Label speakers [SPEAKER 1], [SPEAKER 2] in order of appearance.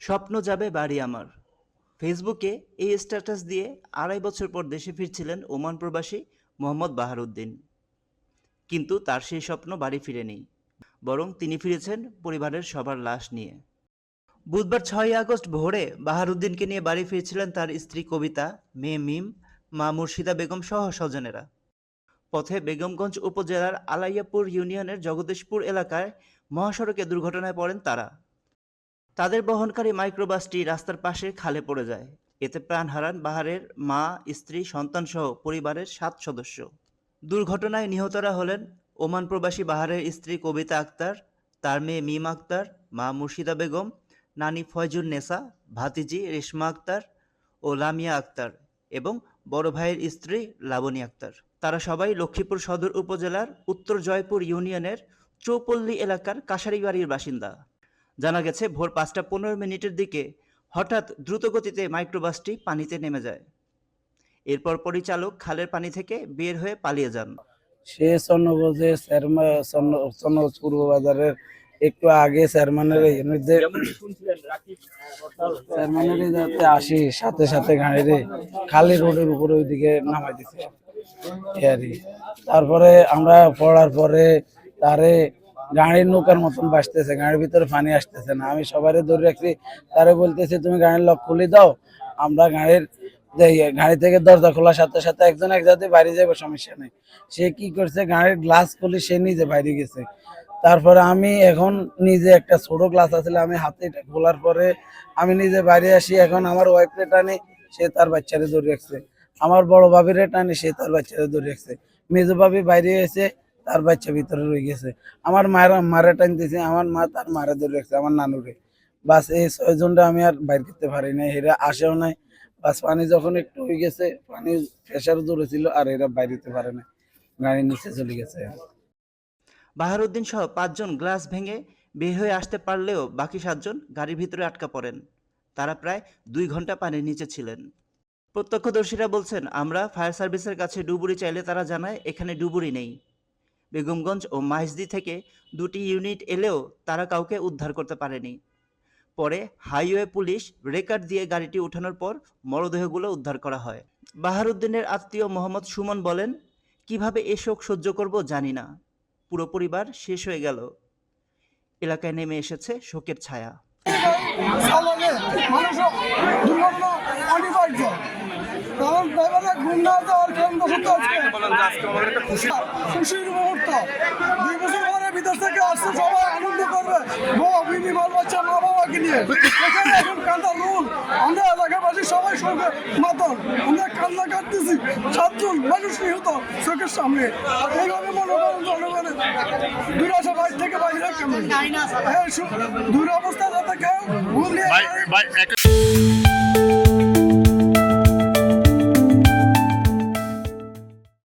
[SPEAKER 1] স্বপ্ন যাবে বাড়ি আমার। ফেসবুকে এই স্ট্যাটাস দিয়ে ২.৫ বছর পর দেশে ফিরছিলেন ওমান প্রবাসী মোহাম্মদ বাহারউদ্দিন। কিন্তু তার সেই স্বপ্ন বাড়ি ফিরেনি, বরং তিনি ফিরেছেন পরিবারের সবার লাশ নিয়ে। বুধবার ৬ই আগস্ট ভোরে বাহারউদ্দিনকে নিয়ে বাড়ি ফিরছিলেন তার স্ত্রী কবিতা, মেয়ে মিম, মা মুর্শিদা বেগম সহ স্বজনেরা। পথে বেগমগঞ্জ উপজেলার আলাইয়াপুর ইউনিয়নের জগদীশপুর এলাকায় মহাসড়কে দুর্ঘটনায় পড়েন তারা। তাদের বহনকারী মাইক্রোবাসটি রাস্তার পাশে খালে পড়ে যায়। এতে প্রাণ হারান বাহারের মা, স্ত্রী, সন্তানসহ পরিবারের ৭ সদস্য। দুর্ঘটনায় নিহতরা হলেন ওমান প্রবাসী বাহারের স্ত্রী কবিতা আক্তার, তার মেয়ে মিম আক্তার, মা মুর্শিদা বেগম, নানি ফয়জুন নেসা, ভাতিজি রেশমা আক্তার ও লামিয়া আক্তার এবং বড় ভাইয়ের স্ত্রী লাবণী আক্তার। তারা সবাই লক্ষ্মীপুর সদর উপজেলার উত্তর জয়পুর ইউনিয়নের চৌপল্লী এলাকার কাশারিবাড়ির বাসিন্দা। জানা গেছে ভোর ৫টা ১৫ মিনিটের দিকে হঠাৎ দ্রুতগতিতে মাইক্রোবাসটি পানিতে নেমে যায়। এরপর পরিচালক খালের পানি থেকে বের হয়ে পালিয়ে যান।
[SPEAKER 2] সে চন্নগঞ্জে চন্নগঞ্জ পূর্ব বাজারের একটু আগে চেয়ারম্যানের যাতে আসি সাথে সাথে গাড়ি খালি রোডের উপরে ওইদিকে নামাই দিছে তারপরে আমরা পড়ার পরে তারে গাড়ির নৌকার মতন বাসতেছে, গাড়ির ভিতরে পানি আসতেছে না। আমি সবারই ধরে রাখছি, তারে বলতেছি তুমি গাড়ির লক খুলে দাও, আমরা গাড়ি থেকে দরজা খোলার সাথে সাথে একজন এক জাতি বাইরে যাবে, সমস্যা নেই। সে কি করছে, গাড়ির গ্লাস খুলে সে নিজে বাইরে গেছে। তারপরে আমি এখন নিজে একটা ছোট গ্লাস আছে, আমি হাতে এটা খোলার পরে আমি নিজে বাইরে আসি। এখন আমার ওয়াইফরে টানি, সে তার বাচ্চারে ধরে রাখছে। আমার বড় ভাবিরে টানি, সে তার বাচ্চারে ধরে রাখছে। মেজো ভাবি বাইরে এসে তার বাচ্চা ভিতরে রয়ে গেছে। আমার মারে টানতেছে, আমার মা তার মারে ধরে রাখছে, আমার নানুরে। বাস এই ৬ জনটা আমি আর বাইর করতে পারি নাই, এরা আসেও নাই। বাস পানি যখন একটু হয়ে গেছে, পানি প্রেশার দূরে ছিল, আর এরা বাইরেতে পারে না, গাড়ির নিচে চলে গেছে।
[SPEAKER 1] বাহারউদ্দিন সহ ৫ জন গ্লাস ভেঙে বের হয়ে আসতে পারলেও বাকি ৭ জন গাড়ির ভিতরে আটকা পড়েন। তারা প্রায় ২ ঘন্টা পানির নিচে ছিলেন। প্রত্যক্ষদর্শীরা বলছেন, আমরা ফায়ার সার্ভিসের কাছে ডুবুরি চাইলে তারা জানায় এখানে ডুবুরি নেই। বেগমগঞ্জ ও মাইজদি থেকে ২টি ইউনিট এলেও তারা কাউকে উদ্ধার করতে পারেনি। পরে হাইওয়ে পুলিশ রেকার দিয়ে গাড়িটি ওঠানোর পর মরদেহগুলো উদ্ধার করা হয়। বাহারউদ্দিনের আত্মীয় মোহাম্মদ সুমন বলেন, কিভাবে এ শোক সহ্য করব জানি না, পুরো পরিবার শেষ হয়ে গেল। এলাকায় নেমে এসেছে শোকের ছায়া।
[SPEAKER 3] খুশির মুহূর্ত, ২ বছর পরে বিদেশ থেকে আসছে, সবাই আনন্দ করবে, বিবি বাল বাচ্চা মা বাবাকে নিয়ে। এখানে এখন কান্দার রুল, আমরা এলাকাবাসী সবাই শোকে মাতল, আমরা কান্না কাটতেছি। ৭ জন মানুষ নিহত চোখের সামনে। এইভাবে মনে করেন জনগণের দুরাশা বাইর থেকে বাইরে কেমন দুরবস্থা যাতে কেউ ঘুমিয়ে